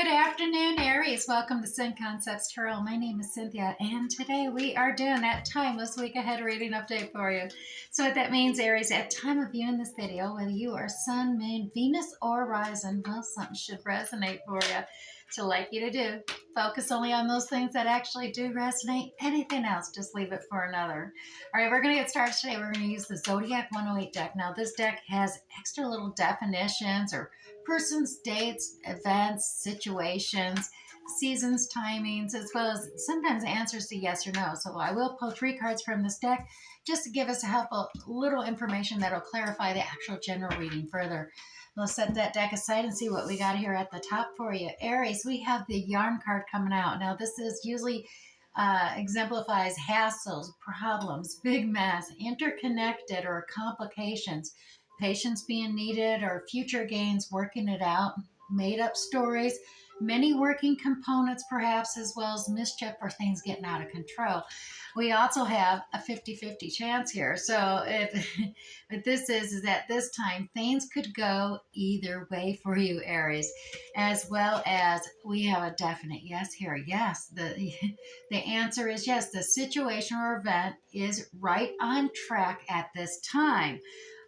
Good afternoon, Aries. Welcome to Sun Concepts Tarot. My name is Cynthia, and today we are doing that timeless week ahead reading update for you. So what that means, Aries, at time of viewing this video, whether you are Sun, Moon, Venus, or Rising, well, something should resonate for you. So like you to do, focus only on those things that actually do resonate. Anything else, just leave it for another. All right, we're going to get started today. We're going to use the Zodiac 108 deck. Now, this deck has extra little definitions or persons, dates, events, situations, seasons, timings, as well as sometimes answers to yes or no. So I will pull 3 cards from this deck just to give us a helpful little information that'll clarify the actual general reading further. We'll set that deck aside and see what we got here at the top for you. Aries, we have the Yarn card coming out. Now, this is usually exemplifies hassles, problems, big mess, interconnected, or complications, patience being needed, or future gains, working it out, made up stories, many working components perhaps, as well as mischief or things getting out of control. We also have a 50-50 chance here. So if what this is that this time things could go either way for you, Aries, as well as we have a definite yes here. Yes, the answer is yes. The situation or event is right on track at this time.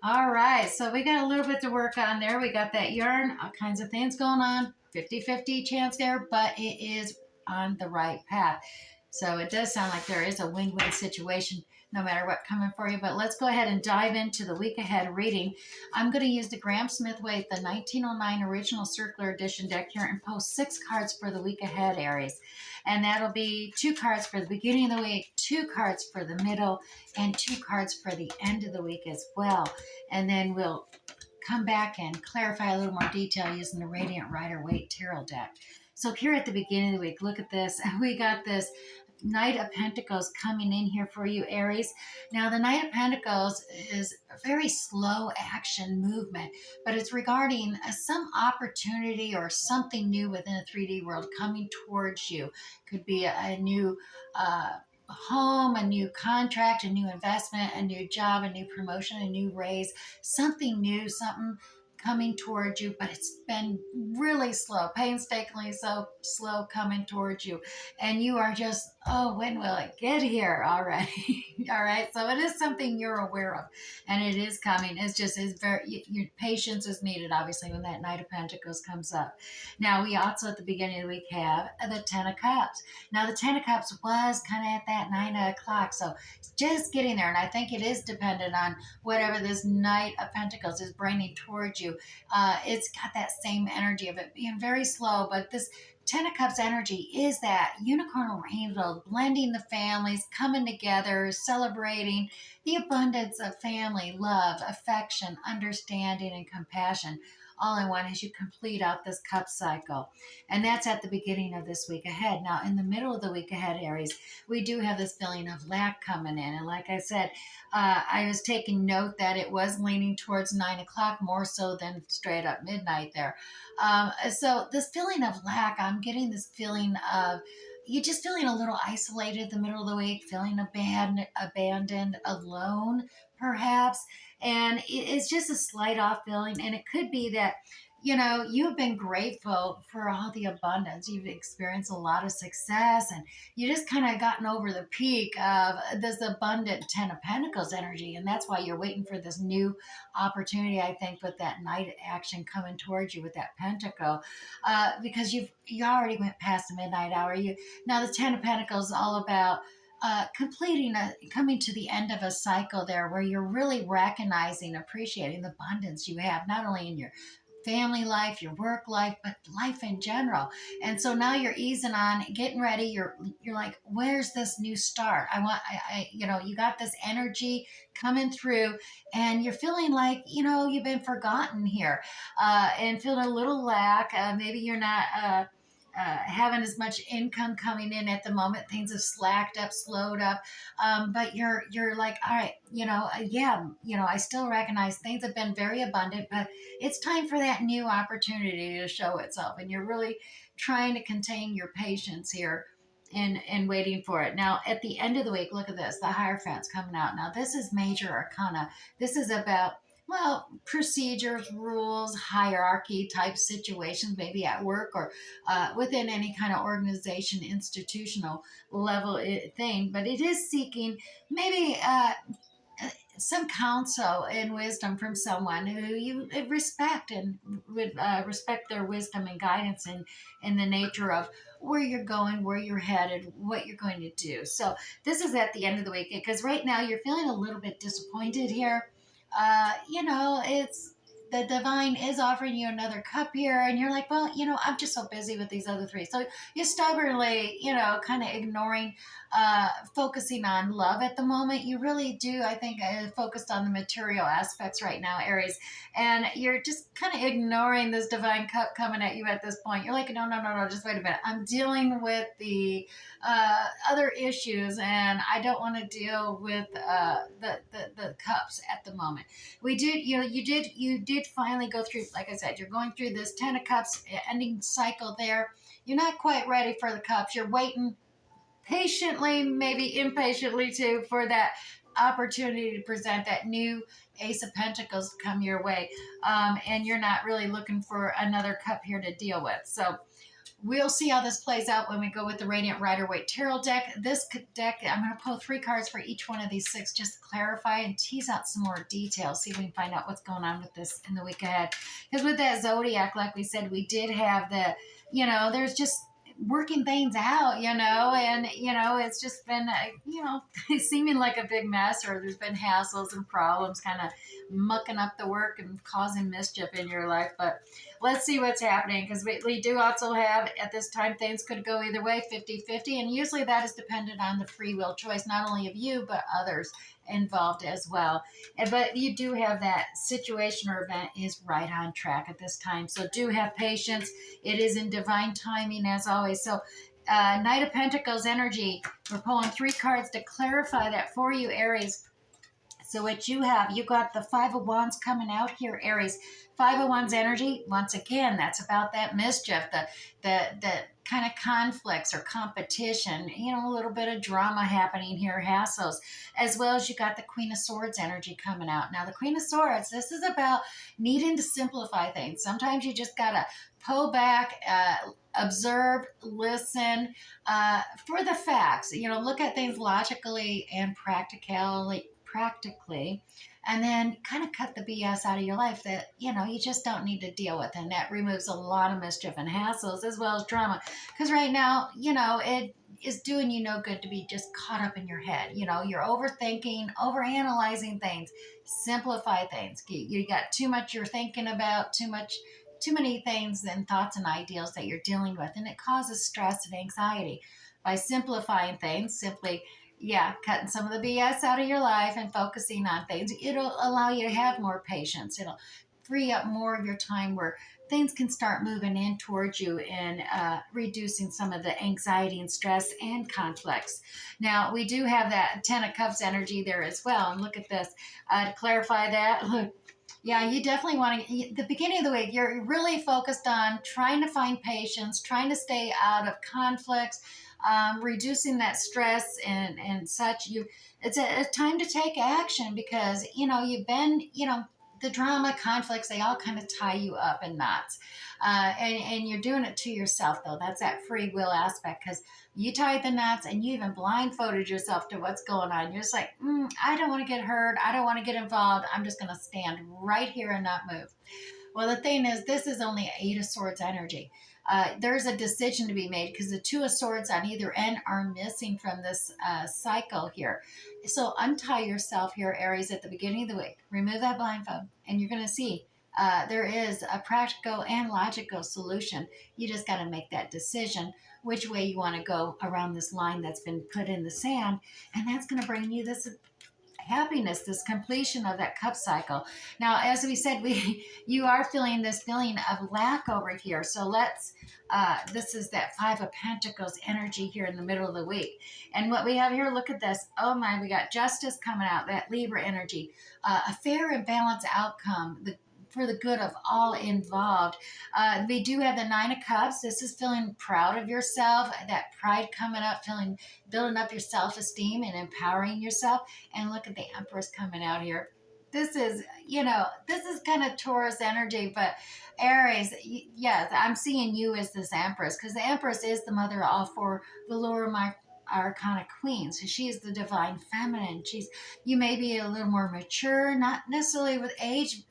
All right, so we got a little bit to work on there. We got that yarn, all kinds of things going on, 50-50 chance there, but it is on the right path. So it does sound like there is a win-win situation no matter what coming for you. But let's go ahead and dive into the week ahead reading. I'm going to use the Graham Smith Waite, the 1909 original circular edition deck here, and post 6 cards for the week ahead, Aries. And that'll be 2 cards for the beginning of the week, 2 cards for the middle, and 2 cards for the end of the week as well. And then we'll come back and clarify a little more detail using the Radiant Rider-Waite Tarot deck. So here at the beginning of the week, look at this. We got this Knight of Pentacles coming in here for you, Aries. Now, the Knight of Pentacles is a very slow action movement, but it's regarding some opportunity or something new within the 3D world coming towards you. Could be a new home, a new contract, a new investment, a new job, a new promotion, a new raise, something new, something coming towards you, but it's been really slow, painstakingly so slow coming towards you. And you are just, oh, when will it get here already? All right. So it is something you're aware of, and it is coming. It's just, it's very, your patience is needed, obviously, when that Knight of Pentacles comes up. Now, we also at the beginning of the week have the 10 of Cups. Now, the 10 of Cups was kind of at that 9 o'clock. So it's just getting there. And I think it is dependent on whatever this Knight of Pentacles is bringing towards you. It's got that same energy of it being very slow, but this 10 of Cups energy is that unicorn rainbow, blending the families, coming together, celebrating the abundance of family, love, affection, understanding, and compassion, all in one as you complete out this cup cycle. And that's at the beginning of this week ahead. Now, in the middle of the week ahead, Aries, we do have this feeling of lack coming in. And like I said, I was taking note that it was leaning towards 9 o'clock more so than straight up midnight there. So this feeling of lack, I'm getting this feeling of you just feeling a little isolated the middle of the week, feeling abandoned, alone, perhaps. And it's just a slight off feeling. And it could be that, you know, you've been grateful for all the abundance. You've experienced a lot of success, and you just kind of gotten over the peak of this abundant 10 of Pentacles energy. And that's why you're waiting for this new opportunity, I think, with that Knight action coming towards you with that Pentacle, because you already went past the midnight hour. Now the 10 of Pentacles is all about coming to the end of a cycle there where you're really recognizing, appreciating the abundance you have, not only in your family life, your work life, but life in general. And so now you're easing on, getting ready. You're like, where's this new start? You got this energy coming through, and you're feeling like, you've been forgotten here, and feeling a little lack. Maybe you're not, having as much income coming in at the moment. Things have slacked up, slowed up. But you're like, all right, I still recognize things have been very abundant, but it's time for that new opportunity to show itself. And you're really trying to contain your patience here and waiting for it. Now, at the end of the week, look at this, the Hierophant's coming out. Now, this is major arcana. This is about well, procedures, rules, hierarchy type situations, maybe at work or within any kind of organization, institutional level thing. But it is seeking maybe some counsel and wisdom from someone who you respect and would respect their wisdom and guidance in the nature of where you're going, where you're headed, what you're going to do. So this is at the end of the week because right now you're feeling a little bit disappointed here. It's the divine is offering you another cup here, and you're like, well, I'm just so busy with these other three. So you're stubbornly, kind of ignoring focusing on love at the moment. You really do, I think, focused on the material aspects right now, Aries, and you're just kind of ignoring this divine cup coming at you at this point. You're like, no, no, no, no, just wait a minute. I'm dealing with the other issues, and I don't want to deal with the cups at the moment. We did, you did finally go through. Like I said, you're going through this Ten of Cups ending cycle there. You're not quite ready for the cups. You're waiting patiently, maybe impatiently too, for that opportunity to present that new Ace of Pentacles to come your way. And you're not really looking for another cup here to deal with. So we'll see how this plays out when we go with the Radiant Rider-Waite Tarot deck. This deck, I'm going to pull 3 cards for each one of these 6 just to clarify and tease out some more details, see if we can find out what's going on with this in the week ahead. Because with that Zodiac, like we said, we did have the, there's just working things out, and, it's just been, seeming like a big mess, or there's been hassles and problems kind of mucking up the work and causing mischief in your life. But let's see what's happening because we do also have at this time things could go either way, 50-50, and usually that is dependent on the free will choice not only of you but others involved as well. But you do have that situation or event is right on track at this time, so do have patience. It is in divine timing as always. So Knight of Pentacles energy, we're pulling 3 cards to clarify that for you, Aries. So what you got the Five of Wands coming out here, Aries. Five of Wands energy, once again, that's about that mischief, the kind of conflicts or competition, a little bit of drama happening here, hassles, as well as you got the Queen of Swords energy coming out. Now, the Queen of Swords, this is about needing to simplify things. Sometimes you just got to pull back, observe, listen for the facts. Look at things logically and practically, and then kind of cut the BS out of your life that you just don't need to deal with, and that removes a lot of mischief and hassles as well as drama. Because right now, it is doing you no good to be just caught up in your head. You're overthinking, overanalyzing things. Simplify things. You got too much you're thinking about, too many things and thoughts and ideals that you're dealing with, and it causes stress and anxiety. By simplifying things, simply, yeah, cutting some of the BS out of your life and focusing on things, it'll allow you to have more patience. It'll free up more of your time where things can start moving in towards you and reducing some of the anxiety and stress and conflicts. Now, we do have that Ten of Cups energy there as well. And look at this. To clarify that, look, yeah, you definitely want to, the beginning of the week, you're really focused on trying to find patience, trying to stay out of conflicts, reducing that stress and such. It's a time to take action because, you've been, the drama, conflicts, they all kind of tie you up in knots. And you're doing it to yourself, though. That's that free will aspect because you tied the knots and you even blindfolded yourself to what's going on. You're just like, I don't want to get hurt. I don't want to get involved. I'm just going to stand right here and not move. Well, the thing is, this is only Eight of Swords energy. There's a decision to be made because the Two of Swords on either end are missing from this cycle here. So untie yourself here, Aries, at the beginning of the week. Remove that blindfold, and you're going to see there is a practical and logical solution. You just got to make that decision which way you want to go around this line that's been put in the sand, and that's going to bring you this happiness, this completion of that cup cycle. Now, as we said, you are feeling this feeling of lack over here. So this is that Five of Pentacles energy here in the middle of the week. And what we have here, look at this. Oh my, we got justice coming out, that Libra energy, a fair and balanced outcome, for the good of all involved. We do have the Nine of Cups. This is feeling proud of yourself, that pride coming up, building up your self-esteem and empowering yourself. And look at the Empress coming out here. this is, this is kind of Taurus energy, but Aries, yes, I'm seeing you as this Empress because the Empress is the mother of all four the lower arcana queens. So she's the divine feminine. You may be a little more mature, not necessarily with age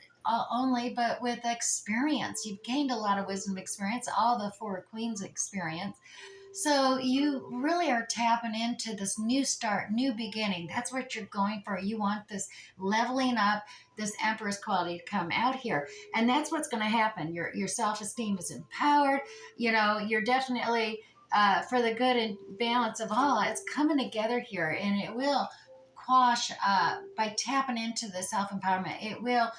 only, but with experience. You've gained a lot of wisdom experience, all the four queens experience. So you really are tapping into this new start, new beginning. That's what you're going for. You want this leveling up, this Empress quality to come out here. And that's what's going to happen. Your self-esteem is empowered. You're definitely for the good and balance of all, it's coming together here, and it will quash by tapping into the self-empowerment. It will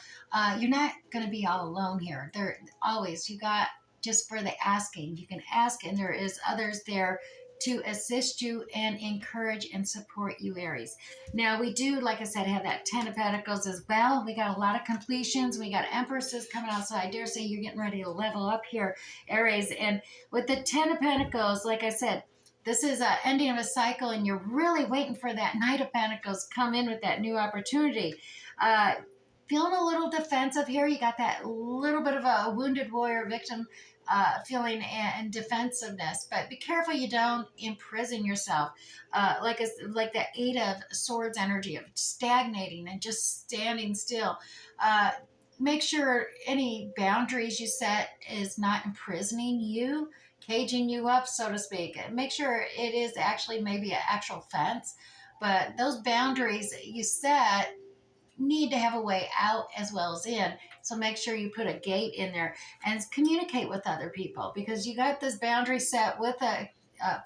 you're not going to be all alone here. There always you got just for the asking. You can ask, and there is others there to assist you and encourage and support you, Aries. Now, we do, like I said, have that Ten of Pentacles as well. We got a lot of completions. We got Empresses coming out, so I dare say you're getting ready to level up here, Aries. And with the Ten of Pentacles, like I said, this is an ending of a cycle, and you're really waiting for that Knight of Pentacles come in with that new opportunity. Uh, Feeling a little defensive here. You got that little bit of a wounded warrior victim feeling and defensiveness, but be careful you don't imprison yourself. Like that Eight of Swords energy of stagnating and just standing still. Uh, Make sure any boundaries you set is not imprisoning you, caging you up, so to speak. Make sure it is actually maybe an actual fence, but those boundaries you set need to have a way out as well as in. So make sure you put a gate in there and communicate with other people because you got this boundary set with a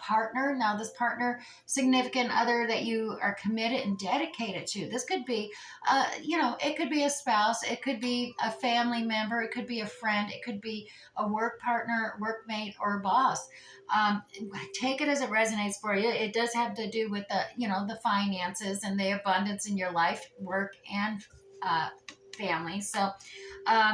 partner. Now, this partner, significant other that you are committed and dedicated to. This could be, it could be a spouse, it could be a family member, it could be a friend, it could be a work partner, workmate, or boss. Um, Take it as it resonates for you. It does have to do with the finances and the abundance in your life, work, and uh, family. So,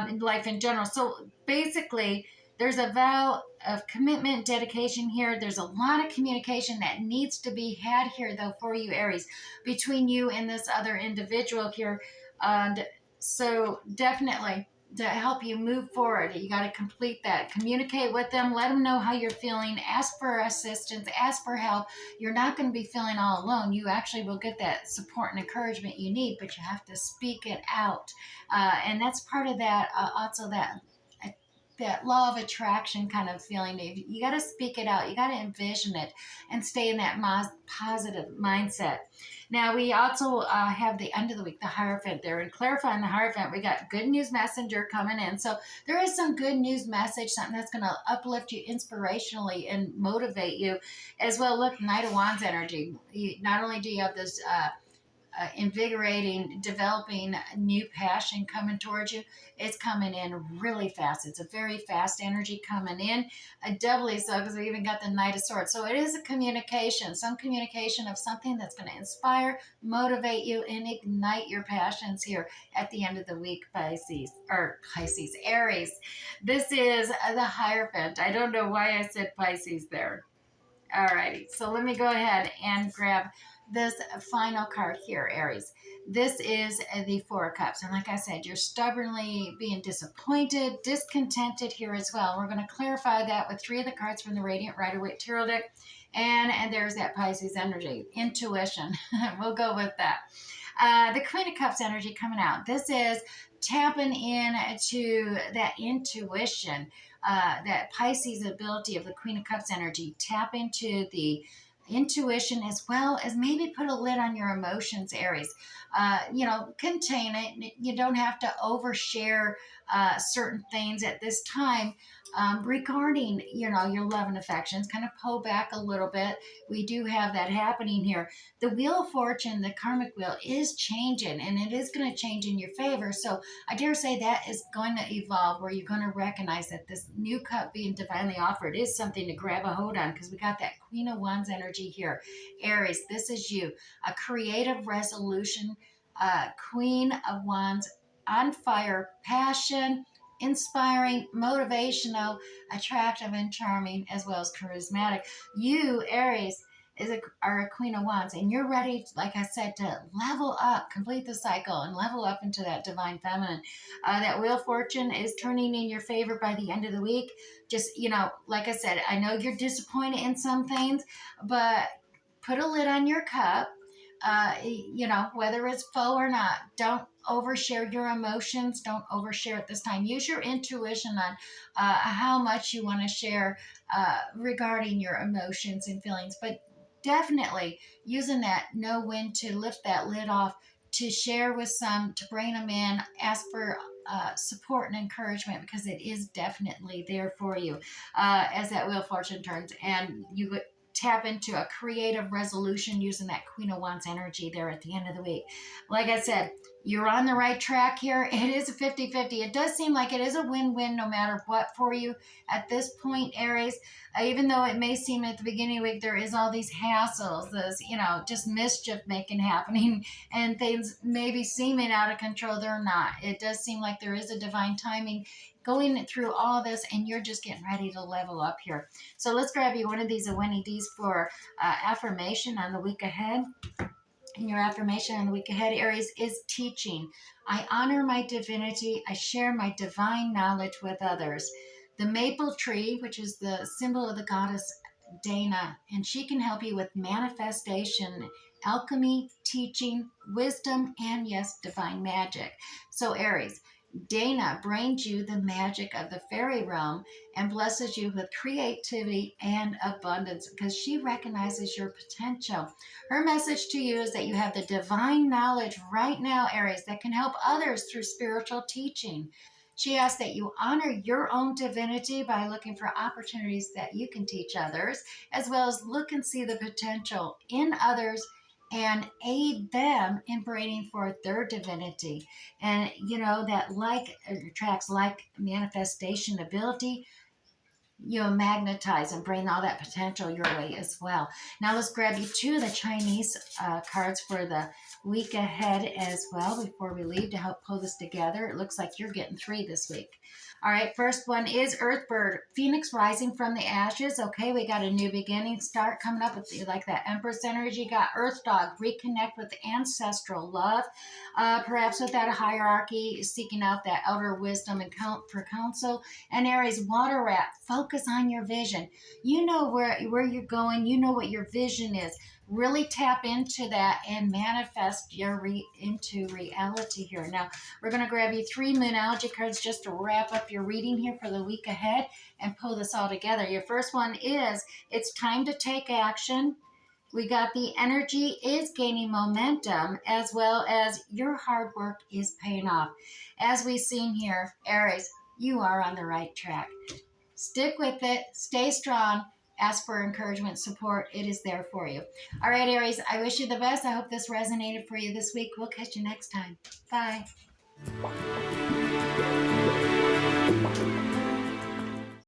in life in general. So basically, there's a vow of commitment, dedication here. There's a lot of communication that needs to be had here, though, for you, Aries, between you and this other individual here. And so, definitely to help you move forward, you got to complete that. Communicate with them, let them know how you're feeling, ask for assistance, ask for help. You're not going to be feeling all alone. You actually will get that support and encouragement you need, but you have to speak it out. And that's part of that, also that law of attraction kind of feeling. You got to speak it out. You got to envision it and stay in that positive mindset. Now, we also have the end of the week, the Hierophant there. And clarifying the Hierophant, we got good news messenger coming in. So there is some good news message, something that's going to uplift you inspirationally and motivate you as well. Look, Knight of Wands energy. Not only do you have this invigorating, developing new passion coming towards you. It's coming in really fast. It's a very fast energy coming in, doubly so because we even got the Knight of Swords. So it is a communication, some communication of something that's going to inspire, motivate you, and ignite your passions here at the end of the week, Pisces, Aries. This is the Hierophant. I don't know why I said Pisces there. Alrighty, so let me go ahead and grab this final card here, Aries. This is the Four of Cups. And like I said, you're stubbornly being disappointed, discontented here as well. We're going to clarify that with three of the cards from the Radiant Rider-Waite Tarot deck. And there's that Pisces energy, intuition. We'll go with that. The Queen of Cups energy coming out. This is tapping into that intuition, that Pisces ability of the Queen of Cups energy. Tap into the intuition as well as maybe put a lid on your emotions, Aries. Contain it. You don't have to overshare certain things at this time. Regarding, your love and affections, kind of pull back a little bit. We do have that happening here. The Wheel of Fortune, the karmic wheel, is changing, and it is going to change in your favor. So I dare say that is going to evolve where you're going to recognize that this new cup being divinely offered is something to grab a hold on because we got that Queen of Wands energy here. Aries, this is you. A creative resolution, Queen of Wands, on fire, passion, inspiring, motivational, attractive, and charming, as well as charismatic. You, Aries, are a Queen of Wands, and you're ready, like I said, to level up, complete the cycle, and level up into that divine feminine. That Wheel of Fortune is turning in your favor by the end of the week. Just, like I said, I know you're disappointed in some things, but put a lid on your cup. Whether it's full or not, don't overshare your emotions. Don't overshare at this time. Use your intuition on how much you want to share regarding your emotions and feelings. But definitely using that, know when to lift that lid off, to share with some, to bring them in, ask for support and encouragement, because it is definitely there for you as that Wheel of Fortune turns, and you tap into a creative resolution using that Queen of Wands energy there at the end of the week. Like I said, you're on the right track here. It is a 50-50. It does seem like it is a win-win no matter what for you at this point, Aries. Even though it may seem at the beginning of the week there is all these hassles, this, just mischief making happening, and things maybe seeming out of control, they're not. It does seem like there is a divine timing going through all this, and you're just getting ready to level up here. So let's grab you one of these Winnie D's for affirmation on the week ahead. And your affirmation on the week ahead, Aries, is teaching. I honor my divinity. I share my divine knowledge with others. The maple tree, which is the symbol of the goddess Dana, and she can help you with manifestation, alchemy, teaching, wisdom, and yes, divine magic. So, Aries, Dana brings you the magic of the fairy realm and blesses you with creativity and abundance because she recognizes your potential. Her message to you is that you have the divine knowledge right now, Aries, that can help others through spiritual teaching. She asks that you honor your own divinity by looking for opportunities that you can teach others, as well as look and see the potential in others and aid them in bringing forth their divinity. And that like attracts like manifestation ability. Magnetize and bring all that potential your way as well. Now let's grab you two of the Chinese cards for the week ahead as well before we leave to help pull this together. It looks like you're getting three this week. All right, first one is Earthbird, Phoenix rising from the ashes. Okay, we got a new beginning start coming up with like that Empress energy. Got Earth Dog, reconnect with ancestral love, perhaps with that hierarchy, seeking out that outer wisdom and for counsel. And Aries, Water Rat, focus on your vision. You know where you're going. You know what your vision is. Really tap into that and manifest into reality here. Now, we're going to grab you three Moonology cards just to wrap up your reading here for the week ahead and pull this all together. Your first one is, it's time to take action. We got the energy is gaining momentum, as well as your hard work is paying off. As we've seen here, Aries, you are on the right track. Stick with it. Stay strong. Ask for encouragement, support. It is there for you. All right, Aries, I wish you the best. I hope this resonated for you this week. We'll catch you next time. Bye.